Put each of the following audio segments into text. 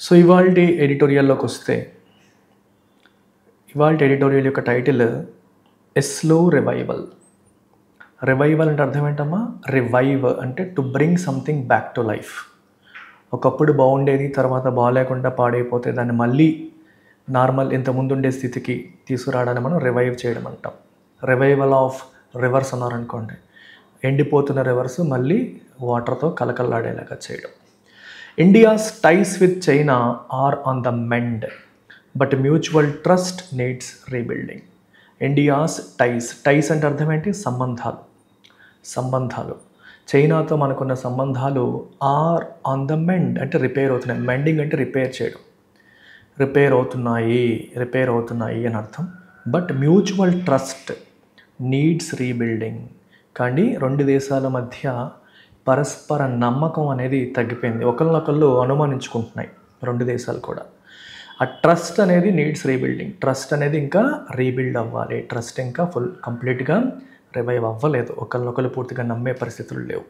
So ఇవాల్టి ఎడిటోరియల్లోకి వస్తే ఇవాల్టి ఎడిటోరియల్ యొక్క టైటిల్ ఎ స్లో రివైవల్. రివైవల్ అంటే అర్థం ఏంటమ్మా? రివైవ్ అంటే to bring something back to life. ఒకప్పుడు బాగుండేది, తర్వాత బాగాలేకుండా పాడైపోతే దాన్ని మళ్ళీ నార్మల్ ఇంతకుముందు ఉండే స్థితికి తీసుకురావడాన్ని మనం రివైవ్ చేయడం అంటాం. రివైవల్ ఆఫ్ రివర్స్ అన్నారనుకోండి, ఎండిపోతున్న రివర్స్ మళ్ళీ వాటర్తో కలకల్లాడేలాగా చేయడం. India's ties with China are on the mend but mutual trust needs rebuilding. India's ties అంటే అర్థం ఏంటి? సంబంధాలు. చైనాతో మనకున్న సంబంధాలు ఆర్ ఆన్ ద మెండ్ అంటే రిపేర్ అవుతున్నాయి. మెండింగ్ అంటే రిపేర్ చేయడం. రిపేర్ అవుతున్నాయి అని అర్థం. But mutual trust needs rebuilding. కానీ రెండు దేశాల మధ్య పరస్పర నమ్మకం అనేది తగ్గిపోయింది. ఒకరినొకళ్ళు అనుమానించుకుంటున్నాయి రెండు దేశాలు కూడా. ఆ ట్రస్ట్ అనేది నీడ్స్ రీబిల్డింగ్. ట్రస్ట్ అనేది ఇంకా రీబిల్డ్ అవ్వాలి. ట్రస్ట్ ఇంకా కంప్లీట్గా రివైవ్ అవ్వలేదు. ఒకరినొకరు పూర్తిగా నమ్మే పరిస్థితులు లేవు.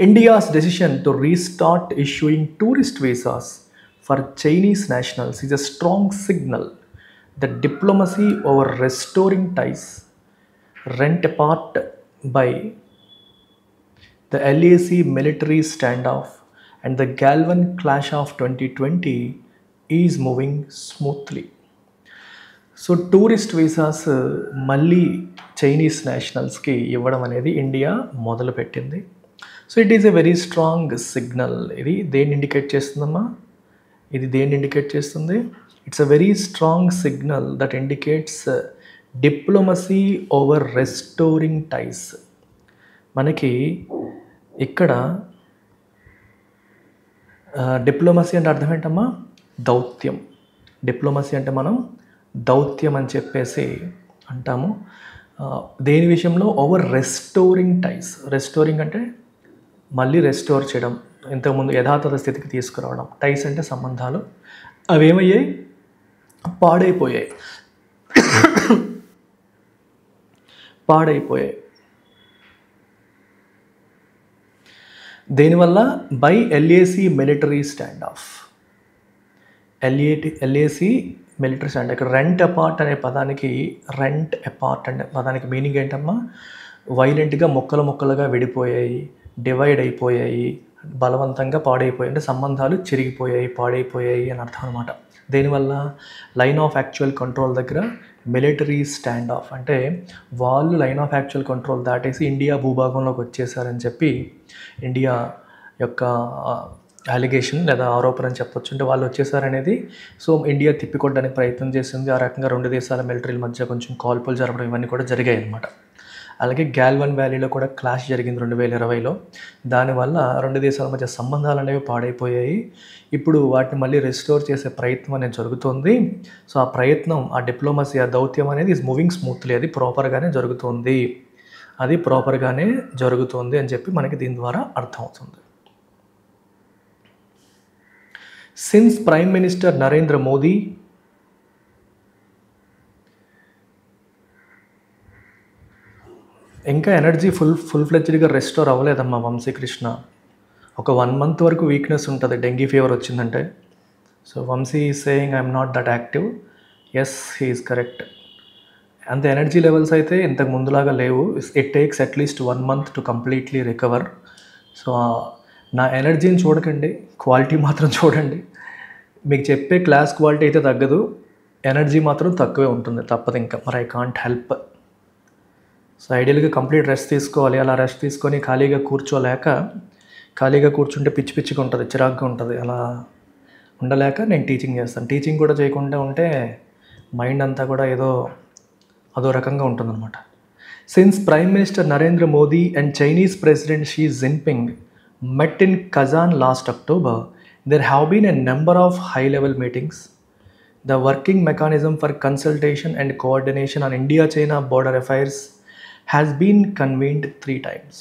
India's decision to restart issuing tourist visas for Chinese nationals is a strong signal that diplomacy over restoring ties rent apart by the LAC military standoff and the Galwan clash of 2020 is moving smoothly. So tourist visas మళ్ళీ Chinese నేషనల్స్కి ఇవ్వడం అనేది India మొదలుపెట్టింది. So it is a very strong signal. ఇది దేన్ని indicate చేస్తుందమ్మా? It's a very strong signal that indicates diplomacy over restoring ties. మనకి ఇక్కడ diplomacy అంటే అర్థం ఏంటమ్మా? దౌత్యం. డిప్లొమసీ అంటే మనం దౌత్యం అని చెప్పేసి అంటాము. దేని విషయంలో? Over restoring టైస్. రెస్టోరింగ్ అంటే మళ్ళీ రెస్టోర్ చేయడం, ఇంతకుముందు యథాతథ స్థితికి తీసుకురావడం. టైస్ అంటే సంబంధాలు. అవేమయ్యాయి? పాడైపోయాయి. దేనివల్ల? By LAC military stand of. LAC military stand. ఇక్కడ రెంట్ అపార్ట్ అనే పదానికి మీనింగ్ ఏంటమ్మా? వైలెంట్గా ముక్కలుగా విడిపోయాయి, డివైడ్ అయిపోయాయి, బలవంతంగా పాడైపోయాయి. అంటే సంబంధాలు చిరిగిపోయాయి, పాడైపోయాయి అని అర్థం అనమాట. దేనివల్ల? లైన్ ఆఫ్ యాక్చువల్ కంట్రోల్ దగ్గర మిలిటరీ స్టాండ్ ఆఫ్. అంటే వాళ్ళు లైన్ ఆఫ్ యాక్చువల్ కంట్రోల్ దాటేసి ఇండియా భూభాగంలోకి వచ్చేసారని చెప్పి ఇండియా యొక్క అలిగేషన్ లేదా ఆరోపణ అని చెప్పొచ్చు. అంటే వాళ్ళు వచ్చేసారనేది. సో ఇండియా తిప్పికొట్టడానికి ప్రయత్నం చేసింది. ఆ రకంగా రెండు దేశాల మిలిటరీల మధ్య కొంచెం కాల్పులు జరపడం ఇవన్నీ కూడా జరిగాయి అన్నమాట. అలాగే గాల్వన్ వ్యాలీలో కూడా క్లాష్ జరిగింది 2020లో. దానివల్ల రెండు దేశాల మధ్య సంబంధాలు అనేవి పాడైపోయాయి. ఇప్పుడు వాటిని మళ్ళీ రెస్టోర్ చేసే ప్రయత్నం అనేది జరుగుతుంది. సో ఆ ప్రయత్నం, ఆ డిప్లొమసీ, ఆ దౌత్యం అనేది ఈజ్ మూవింగ్ స్మూత్లీ. అది ప్రాపర్గానే జరుగుతుంది అని చెప్పి మనకి దీని ద్వారా అర్థమవుతుంది. Since prime minister Narendra Modi ఇంకా ఎనర్జీ ఫుల్ ఫ్లెడ్జ్డ్గా రెస్టోర్ అవ్వలేదమ్మా వంశీకృష్ణ. ఒక 1 month వరకు వీక్నెస్ ఉంటుంది డెంగీ ఫీవర్ వచ్చిందంటే. So Vamshi is saying I'm not that active. Yes, he is correct. అంత ఎనర్జీ లెవెల్స్ అయితే ఇంతకు ముందులాగా లేవు. It takes at least 1 month to completely recover. So నా ఎనర్జీని చూడకండి, క్వాలిటీ మాత్రం చూడండి. మీకు చెప్పే క్లాస్ క్వాలిటీ అయితే తగ్గదు, ఎనర్జీ మాత్రం తక్కువే ఉంటుంది. తప్పదు ఇంకా, మరి I can't help. So ఐడియల్గా complete rest తీసుకోవాలి. అలా రెస్ట్ తీసుకొని ఖాళీగా కూర్చుంటే పిచ్చిగా ఉంటుంది, చిరాగ్గా ఉంటుంది. అలా ఉండలేక నేను టీచింగ్ చేస్తాను. టీచింగ్ కూడా చేయకుండా ఉంటే మైండ్ అంతా కూడా అదో రకంగా ఉంటుందన్నమాట. Since prime minister Narendra Modi and Chinese president Xi Jinping met in Kazan last October, there have been a number of high-level meetings. The working mechanism for consultation and coordination on India-China border affairs has been convened 3 times.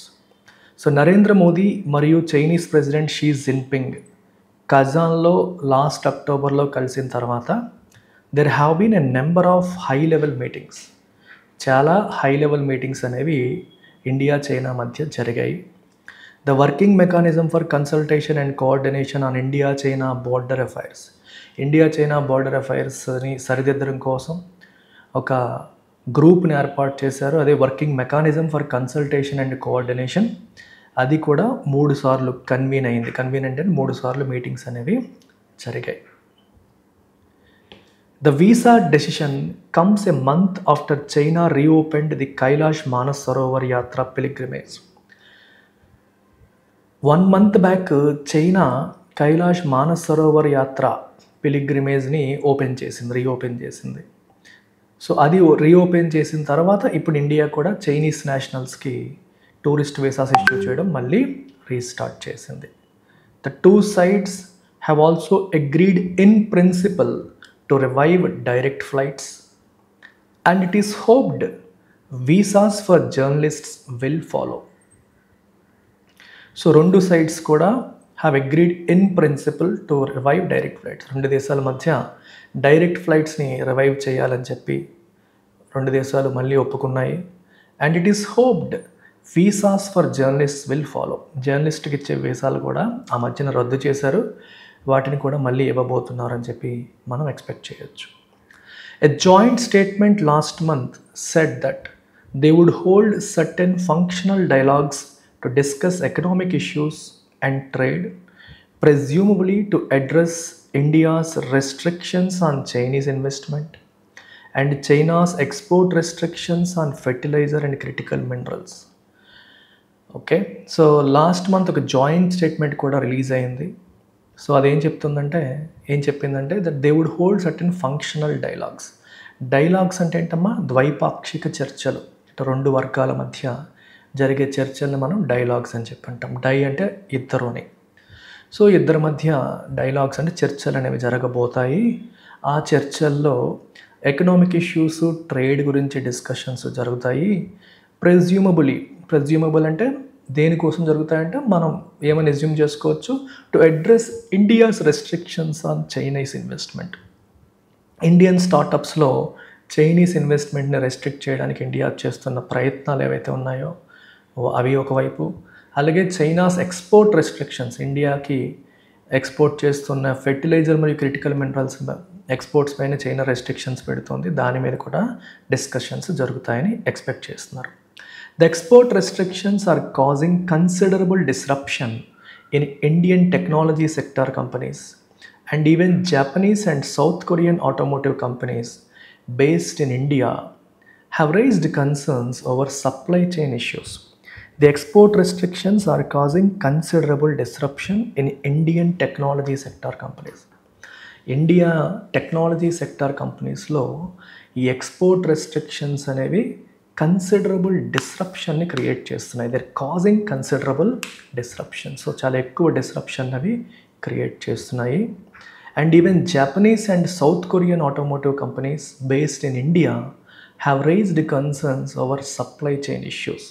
So Narendra Modi మరియు Chinese president Xi Jinping కజాన్లో last అక్టోబర్లో కలిసిన తర్వాత there have been a number of high level meetings. చాలా high level meetings అనేవి India China మధ్య జరిగాయి. The working mechanism for consultation and coordination on India China border affairs. India China border అఫైర్స్ని సరిదిద్దడం కోసం ఒక గ్రూప్ని ఏర్పాటు చేశారు. అదే working mechanism for consultation and coordination. అది కూడా 3 సార్లు కన్వీన్ అయింది. కన్వీన్ అంటే 3 సార్లు మీటింగ్స్ అనేవి జరిగాయి. The visa decision comes a month after China reopened the Kailash Manas Sarovar Yatra pilgrimage. 1 month back China Kailash Manas Sarovar యాత్ర పిలిగ్రిమేజ్ని రీఓపెన్ చేసింది. సో అది రీఓపెన్ చేసిన తర్వాత ఇప్పుడు ఇండియా కూడా చైనీస్ నేషనల్స్కి టూరిస్ట్ వీసాస్ ఇష్యూ చేయడం మళ్ళీ రీస్టార్ట్ చేసింది. The two sides have also agreed in principle to revive direct flights, and it is hoped visas for journalists will follow. So రెండు sides కూడా have agreed in principle to revive direct flights. రెండు దేశాల మధ్య direct ఫ్లైట్స్ని revive చేయాలని చెప్పి రెండు దేశాలు మళ్ళీ ఒప్పుకున్నాయి. And it is hoped visas for journalist will follow. జర్నలిస్ట్కి ఇచ్చే వీసాలు కూడా ఆ మధ్యన రద్దు చేశారు. వాటిని కూడా మళ్ళీ ఇవ్వబోతున్నారని చెప్పి మనం ఎక్స్పెక్ట్ చేయొచ్చు. A joint statement last month said that they would hold certain functional dialogues to discuss economic issues and trade, presumably to address India's restrictions on Chinese investment and China's export restrictions on fertilizer and critical minerals. Okay, so last month ఒక joint statement కూడా release అయింది. So అదేం చెప్పిందంటే that they would hold certain functional dialogues. Dialogues అంటే ఏంటమ్మా, ద్వైపాక్షిక చర్చలు. రెండు వర్గాల మధ్య జరిగే చర్చల్ని మనం డైలాగ్స్ అని చెప్పి అంటాం. డై అంటే ఇద్దరుని. సో ఇద్దరి మధ్య డైలాగ్స్ అంటే చర్చలు అనేవి జరగబోతాయి. ఆ చర్చల్లో ఎకనామిక్ ఇష్యూస్, ట్రేడ్ గురించి డిస్కషన్స్ జరుగుతాయి. ప్రెజ్యూమబుల్ అంటే దేనికోసం జరుగుతాయంటే మనం ఏమైనా అజ్యూమ్ చేసుకోవచ్చు, to address India's restrictions on Chinese investment. Indian స్టార్టప్స్లో చైనీస్ ఇన్వెస్ట్మెంట్ని రెస్ట్రిక్ట్ చేయడానికి ఇండియా చేస్తున్న ప్రయత్నాలు ఏవైతే ఉన్నాయో అవి ఒకవైపు, అలాగే చైనాస్ ఎక్స్పోర్ట్ రెస్ట్రిక్షన్స్, ఇండియాకి ఎక్స్పోర్ట్ చేస్తున్న ఫెర్టిలైజర్ మరియు క్రిటికల్ మినరల్స్ ఎక్స్పోర్ట్స్ పైన చైనా రెస్ట్రిక్షన్స్ పెడుతుంది. దాని మీద కూడా డిస్కషన్స్ జరుగుతాయని ఎక్స్పెక్ట్ చేస్తున్నారు. The export restrictions are causing considerable disruption in Indian technology sector companies, and even Japanese and South Korean automotive companies based in India have raised concerns over supply chain issues. The export restrictions are causing considerable disruption in Indian technology sector companies. India technology sector కంపెనీస్లో ఈ export restrictions అనేవి considerable డిస్రప్షన్ని create చేస్తున్నాయి. They are causing considerable disruption. So చాలా ఎక్కువ disruption అవి create చేస్తున్నాయి. And even Japanese and South Korean automotive companies based in India have raised concerns over supply chain issues.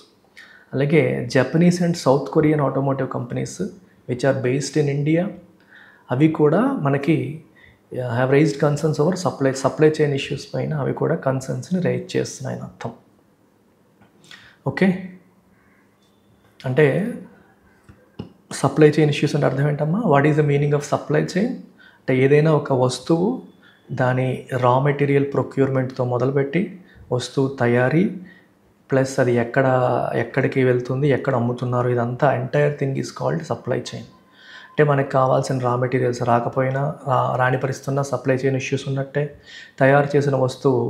అలాగే Japanese and South Korean automotive companies which are based in India అవి కూడా మనకి have raised concerns over supply chain issues పైన అవి కూడా కన్సర్న్స్ని rise చేస్తున్నాయని అర్థం. ఓకే, అంటే సప్లై చైన్ ఇష్యూస్ అంటే అర్థం ఏంటమ్మా, what is the meaning of supply chain అంటే ఏదైనా ఒక వస్తువు దాని రా మెటీరియల్ ప్రొక్యూర్మెంట్తో మొదలుపెట్టి వస్తువు తయారీ ప్లస్ అది ఎక్కడికి వెళ్తుంది, ఎక్కడ అమ్ముతున్నారు, ఇదంతా entire thing is called supply chain. అంటే మనకు కావాల్సిన రా మెటీరియల్స్ రాకపోయినా రాని పరిస్థితున్న సప్లై చైన్ ఇష్యూస్ ఉన్నట్టే. తయారు చేసిన వస్తువు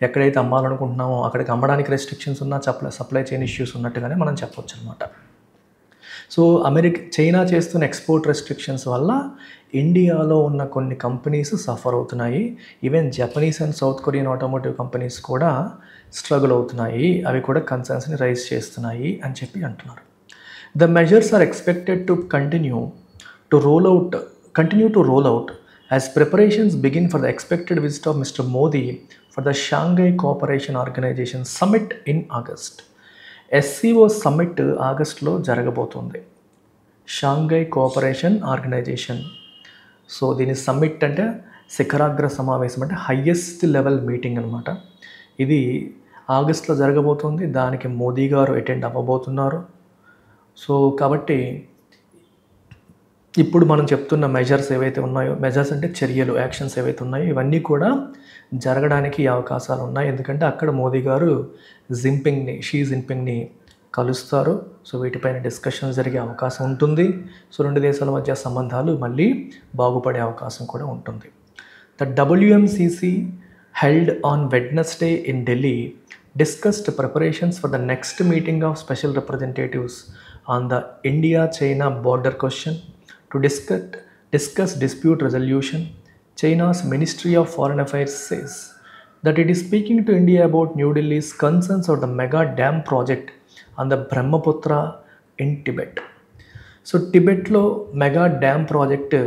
ఎక్కడైతే అమ్మాలనుకుంటున్నామో అక్కడికి అమ్మడానికి రెస్ట్రిక్షన్స్ ఉన్న సప్లై చైన్ ఇష్యూస్ ఉన్నట్టుగానే మనం చెప్పొచ్చు అనమాట. సో చైనా చేస్తున్న ఎక్స్పోర్ట్ రెస్ట్రిక్షన్స్ వల్ల ఇండియాలో ఉన్న కొన్ని కంపెనీస్ సఫర్ అవుతున్నాయి. Even Japanese and South Korean automotive companies కూడా స్ట్రగుల్ అవుతున్నాయి. అవి కూడా కన్సర్న్స్ని రైజ్ చేస్తున్నాయి అని చెప్పి అంటున్నారు. The measures are expected to continue to roll out as preparations begin for the expected visit of Mr. Modi for the Shanghai Cooperation Organization Summit in August. SCO Summit ఆగస్ట్లో జరగబోతుంది. Shanghai cooperation organisation. సో దీని summit అంటే శిఖరాగ్ర సమావేశం, అంటే highest level meeting అనమాట. ఇది ఆగస్ట్లో జరగబోతుంది. దానికి మోదీ గారు అటెండ్ అవ్వబోతున్నారు. సో కాబట్టి ఇప్పుడు మనం చెప్తున్న మెజర్స్ ఏవైతే ఉన్నాయో, మెజర్స్ అంటే చర్యలు, యాక్షన్స్ ఏవైతే ఉన్నాయో ఇవన్నీ కూడా జరగడానికి అవకాశాలు ఉన్నాయి. ఎందుకంటే అక్కడ మోదీ గారు షీ జిన్పింగ్ని కలుస్తారు. సో వీటిపైన డిస్కషన్ జరిగే అవకాశం ఉంటుంది. సో 2 దేశాల మధ్య సంబంధాలు మళ్ళీ బాగుపడే అవకాశం కూడా ఉంటుంది. The WMCC held on Wednesday in Delhi discussed preparations for the next meeting of special representatives on the India-China border question to discuss dispute resolution. China's Ministry of Foreign Affairs says that it is speaking to India about New Delhi's concerns over the mega dam project on the Brahmaputra in Tibet. So టిబెట్లో mega dam project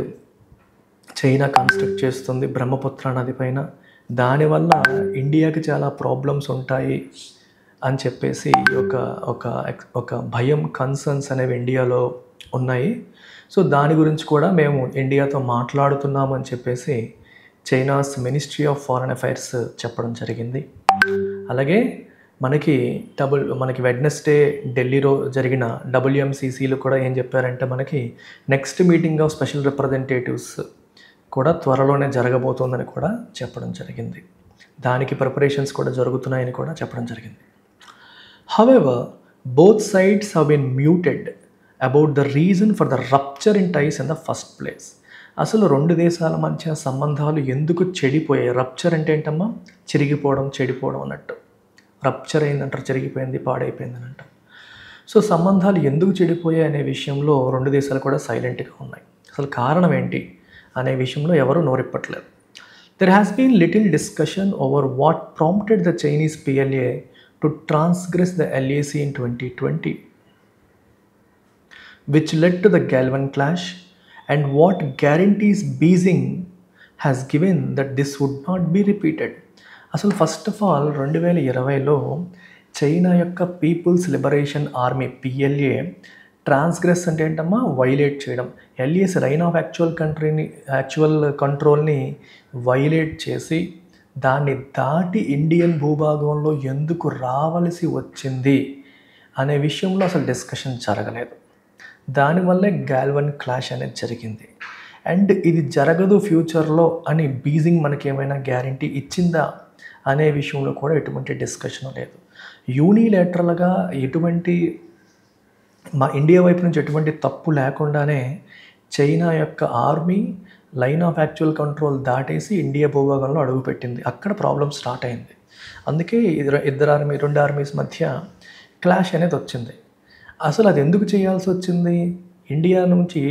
China construct చేస్తుంది బ్రహ్మపుత్ర నది పైన. దానివల్ల ఇండియాకి చాలా problems ఉంటాయి అని చెప్పేసి ఒక భయం, కన్సర్న్స్ అనేవి ఇండియాలో ఉన్నాయి. సో దాని గురించి కూడా మేము ఇండియాతో మాట్లాడుతున్నామని చెప్పేసి China's ministry of foreign affairs చెప్పడం జరిగింది. అలాగే మనకి వెడ్నెస్డే ఢిల్లీలో జరిగిన WMCCలో కూడా ఏం చెప్పారంటే మనకి next meeting of special representatives కూడా త్వరలోనే జరగబోతోందని కూడా చెప్పడం జరిగింది. దానికి ప్రిపరేషన్స్ కూడా జరుగుతున్నాయని కూడా చెప్పడం జరిగింది. However both sides have been muted about the reason for the rupture in ties in the first place. అసలు 2 దేశాల మధ్య సంబంధాలు ఎందుకు చెడిపోయాయి? రప్చర్ అంటే ఏంటమ్మా? చెరిగిపోవడం, చెడిపోవడం అన్నట్టు. రప్చర్ అయిందంటారు, చెరిగిపోయింది, పాడైపోయింది అని అంటారు. సో సంబంధాలు ఎందుకు చెడిపోయాయి అనే విషయంలో 2 దేశాలు కూడా సైలెంట్గా ఉన్నాయి. అసలు కారణం ఏంటి అనే విషయంలో ఎవరు నోరిప్పట్లేదు. There has been little discussion over what prompted the Chinese PLA to transgress the LAC in 2020, which led to the Galwan clash, and what guarantees Beijing has given that this would not be repeated. అసలు first of all 2020లో China యొక్క People's liberation army PLA transgress అంటే ఏంటమ్మా? Violate చేయడం. LAC line of actual కంట్రోల్ని violate చేసి దాన్ని దాటి ఇండియన్ భూభాగంలో ఎందుకు రావలసి వచ్చింది అనే విషయంలో అసలు డిస్కషన్ జరగలేదు. దానివల్లే గాల్వన్ క్లాష్ అనేది జరిగింది. అండ్ ఇది జరగదు ఫ్యూచర్లో అని బీజింగ్ మనకేమైనా గ్యారంటీ ఇచ్చిందా అనే విషయంలో కూడా ఎటువంటి డిస్కషన్ లేదు. యూనిలేటరల్గా మా ఇండియా వైపు నుంచి ఎటువంటి తప్పు లేకుండానే చైనా యొక్క army line of actual control దాటేసి ఇండియా భూభాగంలో అడుగుపెట్టింది. అక్కడ ప్రాబ్లం స్టార్ట్ అయింది. అందుకే 2 ఆర్మీస్ మధ్య క్లాష్ అనేది వచ్చింది. అసలు అది ఎందుకు చేయాల్సి వచ్చింది? ఇండియా నుంచి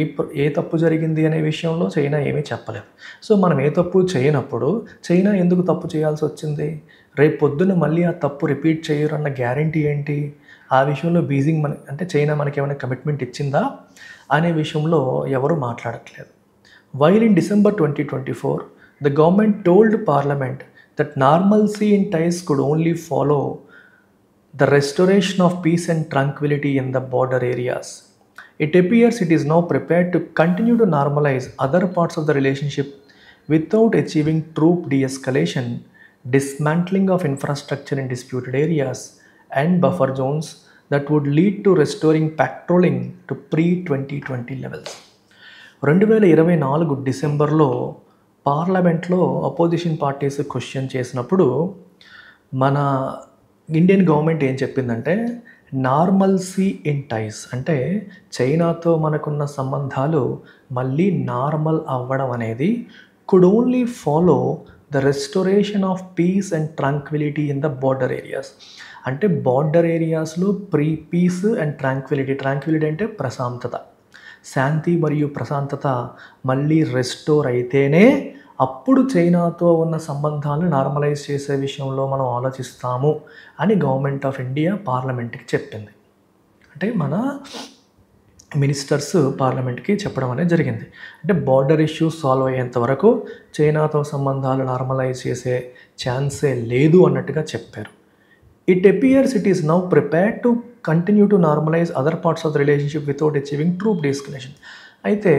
ఏ తప్పు జరిగింది అనే విషయంలో చైనా ఏమీ చెప్పలేదు. సో మనం ఏ తప్పు చేయనప్పుడు చైనా ఎందుకు తప్పు చేయాల్సి వచ్చింది? రేపు పొద్దున్న మళ్ళీ ఆ తప్పు రిపీట్ చేయరన్న గ్యారంటీ ఏంటి? ఆ విషయంలో బీజింగ్ చైనా మనకేమైనా కమిట్మెంట్ ఇచ్చిందా అనే విషయంలో ఎవరు మాట్లాడట్లేదు. While in December 2024, the government told Parliament that normalcy in ties could only follow the restoration of peace and tranquility in the border areas. It appears it is now prepared to continue to normalize other parts of the relationship without achieving troop de-escalation, dismantling of infrastructure in disputed areas, and buffer zones that would lead to restoring patrolling to pre-2020 levels. 2024 డిసెంబర్లో పార్లమెంట్లో opposition parties question చేసినప్పుడు మన Indian government ఏం చెప్పిందంటే normalcy in టైస్ అంటే చైనాతో మనకున్న సంబంధాలు మళ్ళీ నార్మల్ అవ్వడం అనేది could only follow the restoration of piece and Tranquility in the border areas. అంటే బార్డర్ ఏరియాస్లో పీస్ అండ్ ట్రాంక్విలిటీ అంటే ప్రశాంతత, శాంతి మరియు ప్రశాంతత మళ్ళీ రెస్టోర్ అయితేనే అప్పుడు చైనాతో ఉన్న సంబంధాలను నార్మలైజ్ చేసే విషయంలో మనం ఆలోచిస్తాము అని గవర్నమెంట్ ఆఫ్ ఇండియా పార్లమెంట్కి చెప్పింది. అంటే మన మినిస్టర్స్ పార్లమెంట్కి చెప్పడం అనేది జరిగింది. అంటే బార్డర్ ఇష్యూస్ సాల్వ్ అయ్యేంత వరకు చైనాతో సంబంధాలు నార్మలైజ్ చేసే ఛాన్సే లేదు అన్నట్టుగా చెప్పారు. It appears it is now prepared to continue to normalize other parts of the relationship without achieving troop de-escalation. అయితే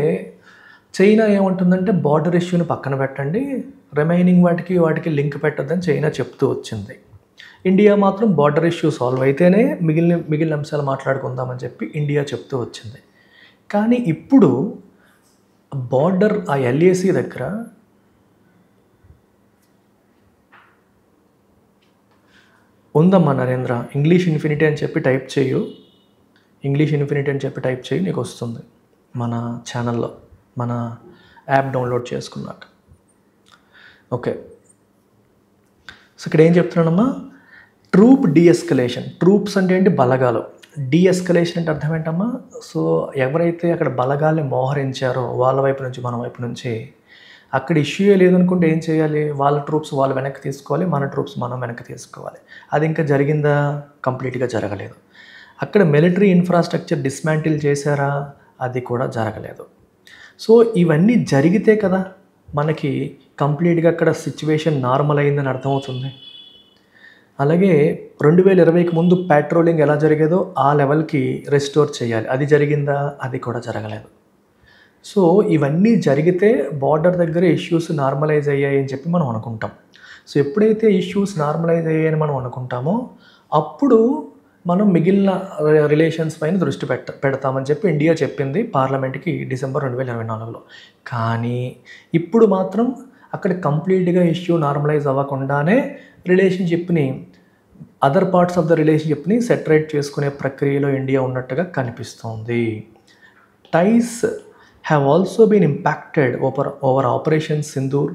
చైనా ఏమంటుందంటే బార్డర్ ఇష్యూని పక్కన పెట్టండి, రిమైనింగ్ వాటికి లింక్ పెట్టద్దని చైనా చెప్తూ వచ్చింది. ఇండియా మాత్రం బార్డర్ ఇష్యూ సాల్వ్ అయితేనే మిగిలిన అంశాలు మాట్లాడుకుందామని చెప్పి ఇండియా చెప్తూ వచ్చింది. కానీ ఇప్పుడు బార్డర్ ఆ ఎల్ఏసీ దగ్గర ఉందమ్మా నరేంద్ర, ఇంగ్లీష్ ఇన్ఫినిటీ అని చెప్పి టైప్ చేయు, ఇంగ్లీష్ ఇన్ఫినిటీ అని చెప్పి టైప్ చేయి, నీకు వస్తుంది మన ఛానల్లో, మన యాప్ డౌన్లోడ్ చేసుకున్నాక. ఓకే, సో ఇక్కడ ఏం చెప్తున్నానమ్మా, ట్రూప్ డీఎస్కలేషన్. ట్రూప్స్ అంటే ఏంటి? బలగాలు. డీఎస్కలేషన్ అంటే అర్థం ఏంటమ్మా? సో ఎవరైతే అక్కడ బలగాల్ని మోహరించారో వాళ్ళ వైపు నుంచి, మన వైపు నుంచి, అక్కడ ఇష్యూయే లేదనుకుంటే ఏం చేయాలి? వాళ్ళ ట్రూప్స్ వాళ్ళు వెనక్కి తీసుకోవాలి, మన ట్రూప్స్ మనం వెనక్కి తీసుకోవాలి. అది ఇంకా జరిగిందా? కంప్లీట్గా జరగలేదు. అక్కడ మిలిటరీ ఇన్ఫ్రాస్ట్రక్చర్ డిస్మాంటిల్ చేశారా? అది కూడా జరగలేదు. సో ఇవన్నీ జరిగితే కదా మనకి కంప్లీట్గా అక్కడ సిచ్యువేషన్ నార్మల్ అయిందని అర్థమవుతుంది. అలాగే 2020కి ముందు పెట్రోలింగ్ ఎలా జరిగేదో ఆ లెవెల్కి రెస్టోర్ చేయాలి. అది జరిగిందా? అది కూడా జరగలేదు. సో ఇవన్నీ జరిగితే బార్డర్ దగ్గర ఇష్యూస్ నార్మలైజ్ అయ్యాయి అని చెప్పి మనం అనుకుంటాం. సో ఎప్పుడైతే ఇష్యూస్ నార్మలైజ్ అయ్యాయని మనం అనుకుంటామో అప్పుడు మనం మిగిలిన రిలేషన్స్ పైన దృష్టి పెడతామని చెప్పి ఇండియా చెప్పింది పార్లమెంట్కి డిసెంబర్ 2024లో. కానీ ఇప్పుడు మాత్రం అక్కడ కంప్లీట్గా ఇష్యూ నార్మలైజ్ అవ్వకుండానే రిలేషన్షిప్ని, అదర్ పార్ట్స్ ఆఫ్ ద రిలేషన్షిప్ని సెటరేట్ చేసుకునే ప్రక్రియలో ఇండియా ఉన్నట్టుగా కనిపిస్తుంది. టైస్ have also been impacted over Operation Sindoor,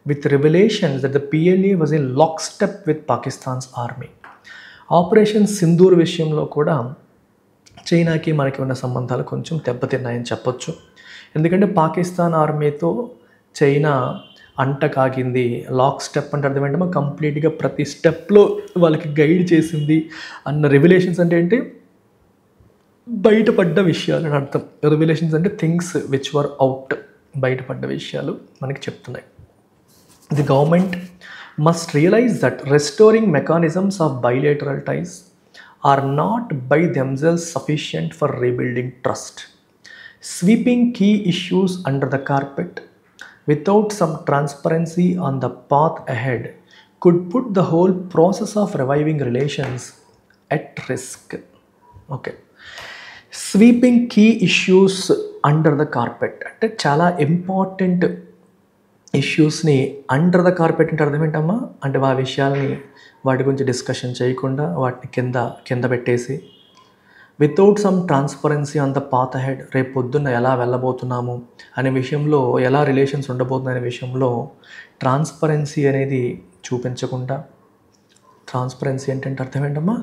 with revelations that the PLA was in lockstep with Pakistan's army. Operation Sindoor విషయంలో కూడా చైనాకి మనకి ఉన్న సంబంధాలు కొంచెం దెబ్బతిన్నాయని చెప్పొచ్చు. ఎందుకంటే పాకిస్తాన్ ఆర్మీతో చైనా అంటకాగింది. లాక్ స్టెప్ అంటే అర్థం ఏంటమ్మా? కంప్లీట్గా ప్రతి స్టెప్లో వాళ్ళకి గైడ్ చేసింది అన్న రివిలేషన్స్. అంటే ఏంటి? బయటపడ్డ విషయాలు అని అర్థం. రివిలేషన్స్ అంటే థింగ్స్ విచ్ వర్ అవుట్, బయటపడ్డ విషయాలు మనకి చెప్తున్నాయి. The government must realise that restoring mechanisms of bilateral ties are not by themselves sufficient for rebuilding trust. Sweeping key issues under the carpet without some transparency on the path ahead could put the whole process of reviving relations at risk. Okay. Sweeping key issues under the carpet అంటే చాలా important ఇష్యూస్ని under the carpet అంటే అర్థం ఏంటమ్మా? అంటే ఆ విషయాల్ని వాటి గురించి డిస్కషన్ చేయకుండా వాటిని కింద పెట్టేసి, without some transparency on the path ahead, రేపు పొద్దున్న ఎలా వెళ్ళబోతున్నాము అనే విషయంలో, ఎలా రిలేషన్స్ ఉండబోతుంది అనే విషయంలో ట్రాన్స్పరెన్సీ అనేది చూపించకుండా, ట్రాన్స్పరెన్సీ అంటే అర్థం ఏంటమ్మా?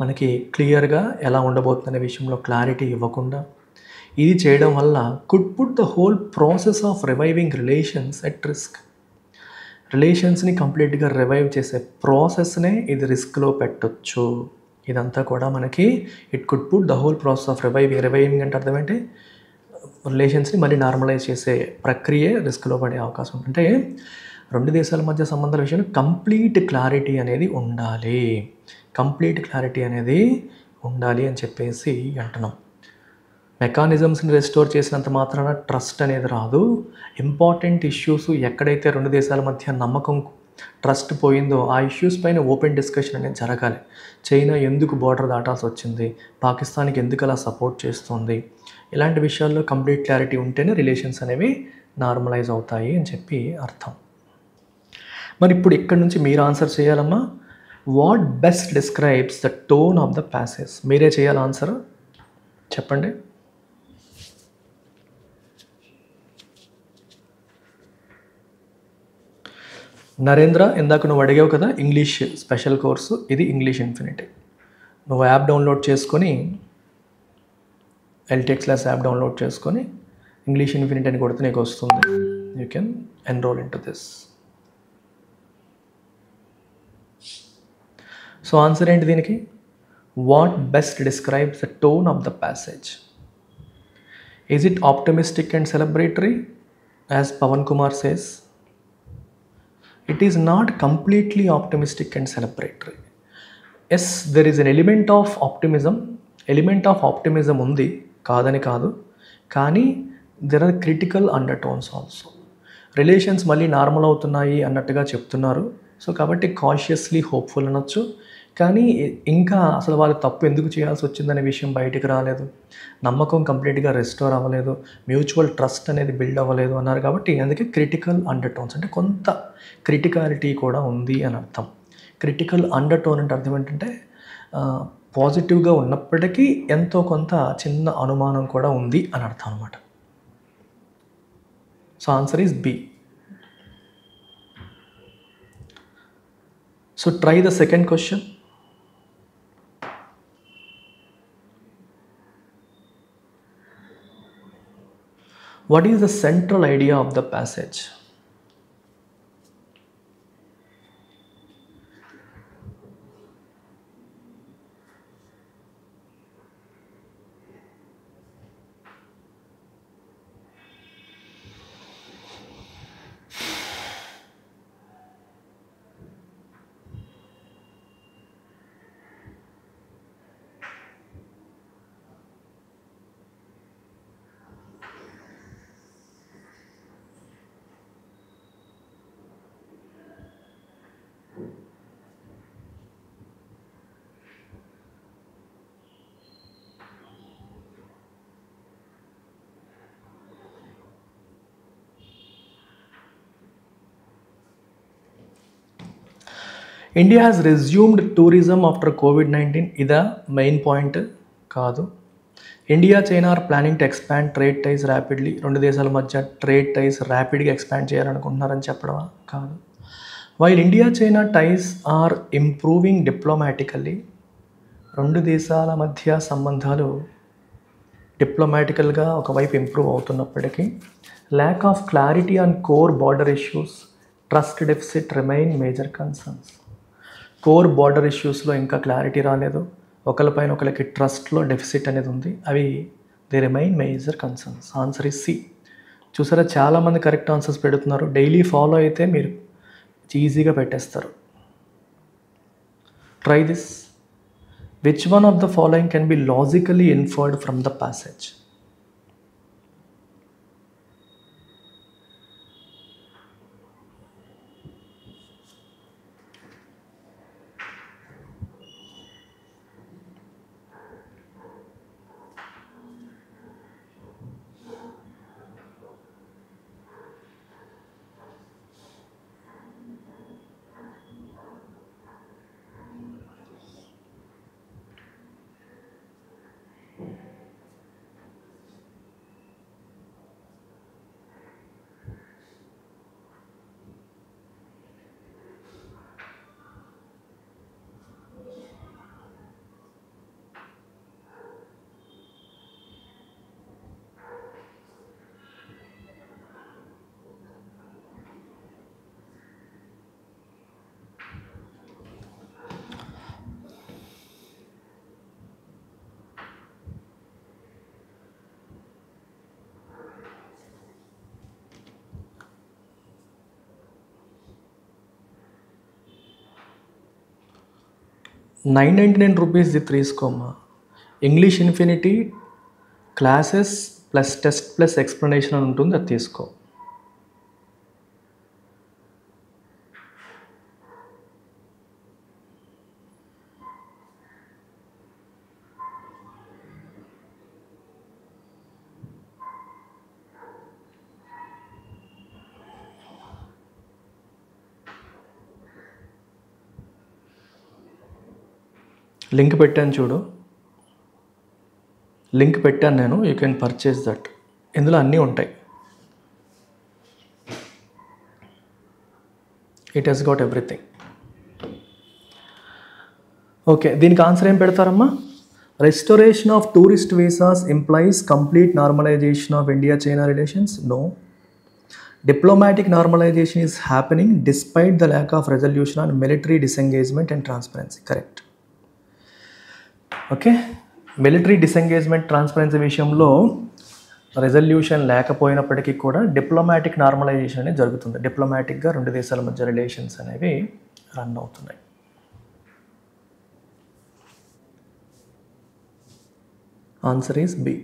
మనకి క్లియర్గా ఎలా ఉండబోతుందనే విషయంలో క్లారిటీ ఇవ్వకుండా, ఇది చేయడం వల్ల could put the whole process of reviving relations at risk. రిలేషన్స్ని కంప్లీట్గా రివైవ్ చేసే ప్రాసెస్నే ఇది రిస్క్లో పెట్టొచ్చు. ఇదంతా కూడా మనకి it could put the whole process of reviving అంటే అర్థం ఏంటి? రిలేషన్స్ని మళ్ళీ నార్మలైజ్ చేసే ప్రక్రియే రిస్క్లో పడే అవకాశం ఉంటుంది. అంటే రెండు దేశాల మధ్య సంబంధాల విషయంలో కంప్లీట్ క్లారిటీ అనేది ఉండాలి, కంప్లీట్ క్లారిటీ అనేది ఉండాలి అని చెప్పేసి అంటున్నాం. మెకానిజమ్స్ని రెస్టోర్ చేసినంత మాత్రాన ట్రస్ట్ అనేది రాదు. ఇంపార్టెంట్ ఇష్యూస్ ఎక్కడైతే రెండు దేశాల మధ్య నమ్మకం, ట్రస్ట్ పోయిందో ఆ ఇష్యూస్ పైన ఓపెన్ డిస్కషన్ అనేది జరగాలి. చైనా ఎందుకు బోర్డర్ దాటాల్సి వచ్చింది, పాకిస్తాన్కి ఎందుకు అలా సపోర్ట్ చేస్తుంది, ఇలాంటి విషయాల్లో కంప్లీట్ క్లారిటీ ఉంటేనే రిలేషన్స్ అనేవి నార్మలైజ్ అవుతాయి అని చెప్పి అర్థం. మరి ఇప్పుడు ఇక్కడ నుంచి మీరు ఆన్సర్ చేయాలమ్మా. What best describes the tone of the passage? మీరే చేయాలి ఆన్సర్, చెప్పండి. నరేంద్ర, ఇందాక నువ్వు అడిగావు కదా ఇంగ్లీష్ స్పెషల్ కోర్సు, ఇది ఇంగ్లీష్ ఇన్ఫినిటీ. నువ్వు యాప్ డౌన్లోడ్ చేసుకొని, LTX యాప్ డౌన్లోడ్ చేసుకొని ఇంగ్లీష్ ఇన్ఫినిటీ అని కొడితే నీకు వస్తుంది. You can enroll into this. So answer ఏంటి దీనికి? What best describes the tone of the passage? Is it optimistic and celebratory as Pawan Kumar says? It is not completely optimistic and celebratory. Yes, there is an element of optimism ఉంది, కాదని కాదు. కానీ there are critical undertones also. Relations మళ్ళీ normal అవుతున్నాయి అన్నట్టుగా చెప్తున్నారు, so కాబట్టి cautiously hopeful అనొచ్చు. కానీ ఇంకా అసలు వాళ్ళు తప్పు ఎందుకు చేయాల్సి వచ్చిందనే విషయం బయటికి రాలేదు. నమ్మకం కంప్లీట్‌గా రెస్టోర్ అవ్వలేదు. మ్యూచువల్ ట్రస్ట్ అనేది బిల్డ్ అవ్వలేదు అన్నారు కాబట్టి అందుకే క్రిటికల్ అండర్‌టోన్స్ అంటే కొంత క్రిటికాలిటీ కూడా ఉంది అని అర్థం. క్రిటికల్ అండర్‌టోన్ అంటే అర్థం ఏంటంటే పాజిటివ్‌గా ఉన్నప్పటికీ ఎంతో కొంత చిన్న అనుమానం కూడా ఉంది అని అర్థం అనమాట. So answer is B. So try the second question. What is the central idea of the passage? India has resumed tourism after కోవిడ్-19 ఇదా మెయిన్ పాయింట్ కాదు. India China are planning to expand trade ties rapidly. రెండు దేశాల మధ్య trade టైస్ ర్యాపిడ్గా expand చేయాలనుకుంటున్నారని చెప్పడమా కాదు. While India China ties are improving diplomatically. రెండు దేశాల మధ్య సంబంధాలు డిప్లొమాటికల్గా ఒకవైపు ఇంప్రూవ్ అవుతున్నప్పటికీ lack of clarity on core border issues, trust deficit remain major concerns. Core border ఇష్యూస్లో ఇంకా క్లారిటీ రాలేదు. ఒకరిపైన ఒకరికి ట్రస్ట్లో డెఫిసిట్ అనేది ఉంది. అవి they remain major concerns. Answer is C. చూసారా, చాలామంది కరెక్ట్ ఆన్సర్స్ పెడుతున్నారు. డైలీ ఫాలో అయితే మీరు ఈజీగా పెట్టేస్తారు. Try this. Which one of the following can be logically inferred from the passage? ₹999 ఇది తీసుకోమ్మా. English infinity classes plus test plus explanation అని ఉంటుంది, అది తీసుకో. లింక్ పెట్టాను చూడు, లింక్ పెట్టాను నేను. You can purchase that. ఇందులో అన్నీ ఉంటాయి. It has got everything. Okay, దీనికి ఆన్సర్ ఏం పెడతారమ్మా? Restoration of tourist visas implies complete normalization of India China relations? No. Diplomatic normalization is happening despite the lack of resolution on military disengagement and transparency. Correct. Okay, military disengagement transparency విషయంలో resolution లేకపోయినప్పటికీ కూడా diplomatic normalisation అనేది జరుగుతుంది. డిప్లొమాటిక్గా రెండు దేశాల మధ్య relations అనేవి run అవుతున్నాయి. Answer is B.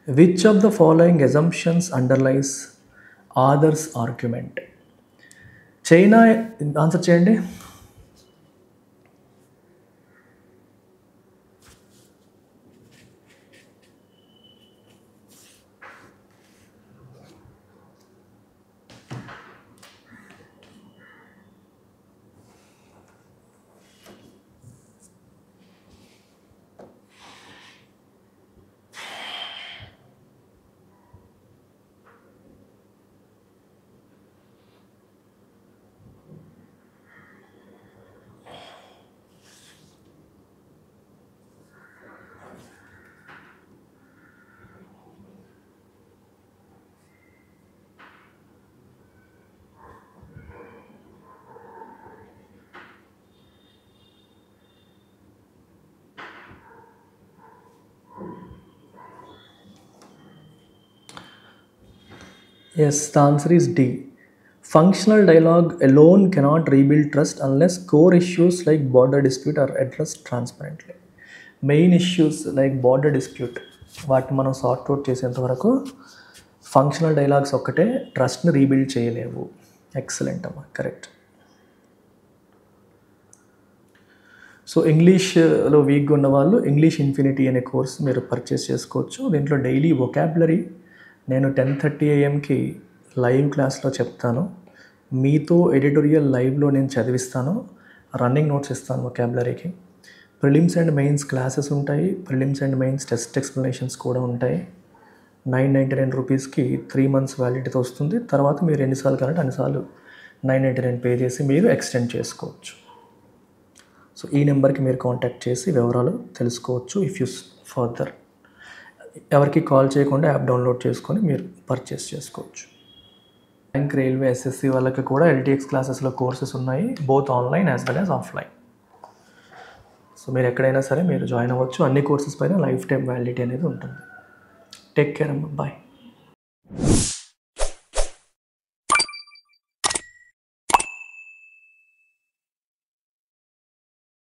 Which of the following assumptions underlies author's argument? China answer చేయండి. Yes, the answer is D. Functional dialogue alone cannot rebuild trust unless core issues like border dispute are addressed transparently. Main issues like border dispute వాటిని మనం sort out చేసేంత వరకు functional dialogues ఒక్కటే ట్రస్ట్ని rebuild చేయలేవు. Excellent అమ్మా, correct. So ఇంగ్లీష్లో వీక్గా ఉన్న వాళ్ళు ఇంగ్లీష్ ఇన్ఫినిటీ అనే కోర్స్ మీరు పర్చేస్ చేసుకోవచ్చు. దీంట్లో డైలీ వొకాబులరీ నేను 10:30 AM లైవ్ క్లాస్లో చెప్తాను. మీతో ఎడిటోరియల్ లైవ్లో నేను చదివిస్తాను. రన్నింగ్ నోట్స్ ఇస్తాను వొకాబులరీకి. ప్రిలిమ్స్ అండ్ మెయిన్స్ క్లాసెస్ ఉంటాయి. Prelims and mains test explanations కూడా ఉంటాయి. 999 రూపీస్కి 3 months వ్యాలిడిటీతో వస్తుంది. తర్వాత మీరు ఎన్నిసార్లు కావాలంటే అన్నిసార్లు 999 పే చేసి మీరు ఎక్స్టెండ్ చేసుకోవచ్చు. సో ఈ నెంబర్కి మీరు కాంటాక్ట్ చేసి వివరాలు తెలుసుకోవచ్చు. ఇఫ్ యూ ఫర్దర్ ఎవరికి కాల్ చేయకుండా యాప్ డౌన్లోడ్ చేసుకొని మీరు పర్చేస్ చేసుకోవచ్చు. బ్యాంక్, రైల్వే, ఎస్ఎస్సి వాళ్ళకి కూడా ఎల్టీఎక్స్ క్లాసెస్లో కోర్సెస్ ఉన్నాయి, both online as well as offline. So మీరు ఎక్కడైనా సరే మీరు జాయిన్ అవ్వచ్చు. అన్ని కోర్సెస్ పైన లైఫ్ టైం వ్యాలిడిటీ అనేది ఉంటుంది. టేక్ కేర్ అమ్మా, బాయ్.